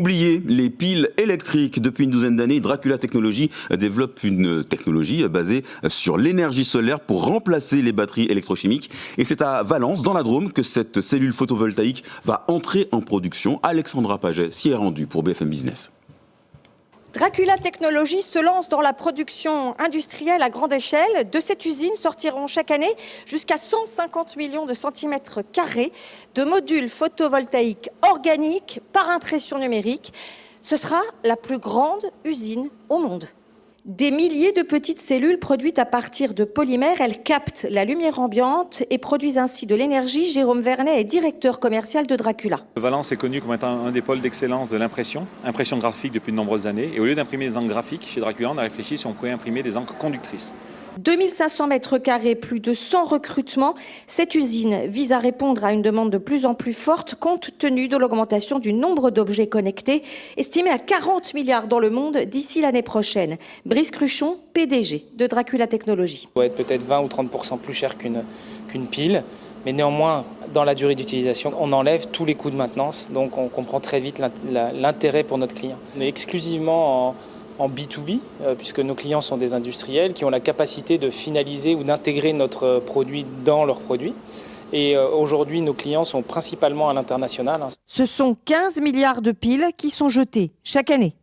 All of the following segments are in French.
Oubliez les piles électriques. Depuis une douzaine d'années, Dracula Technologies développe une technologie basée sur l'énergie solaire pour remplacer les batteries électrochimiques. Et c'est à Valence, dans la Drôme, que cette cellule photovoltaïque va entrer en production. Alexandra Paget s'y est rendue pour BFM Business. Dracula Technologies se lance dans la production industrielle à grande échelle. De cette usine sortiront chaque année jusqu'à 150 millions de centimètres carrés de modules photovoltaïques organiques par impression numérique. Ce sera la plus grande usine au monde. Des milliers de petites cellules produites à partir de polymères, elles captent la lumière ambiante et produisent ainsi de l'énergie. Jérôme Vernet est directeur commercial de Dracula. Valence est connu comme étant un des pôles d'excellence de impression graphique depuis de nombreuses années. Et au lieu d'imprimer des encres graphiques, chez Dracula, on a réfléchi si on pouvait imprimer des encres conductrices. 2500 mètres carrés, plus de 100 recrutements. Cette usine vise à répondre à une demande de plus en plus forte compte tenu de l'augmentation du nombre d'objets connectés, estimé à 40 milliards dans le monde d'ici l'année prochaine. Brice Cruchon, PDG de Dracula Technologies. Ça doit être peut-être 20 ou 30% plus cher qu'une pile, mais néanmoins, dans la durée d'utilisation, on enlève tous les coûts de maintenance, donc on comprend très vite l'intérêt pour notre client. On est exclusivement en B2B, puisque nos clients sont des industriels qui ont la capacité de finaliser ou d'intégrer notre produit dans leurs produits. Et aujourd'hui, nos clients sont principalement à l'international. Ce sont 15 milliards de piles qui sont jetées chaque année.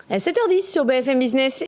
À 7h10 sur BFM Business.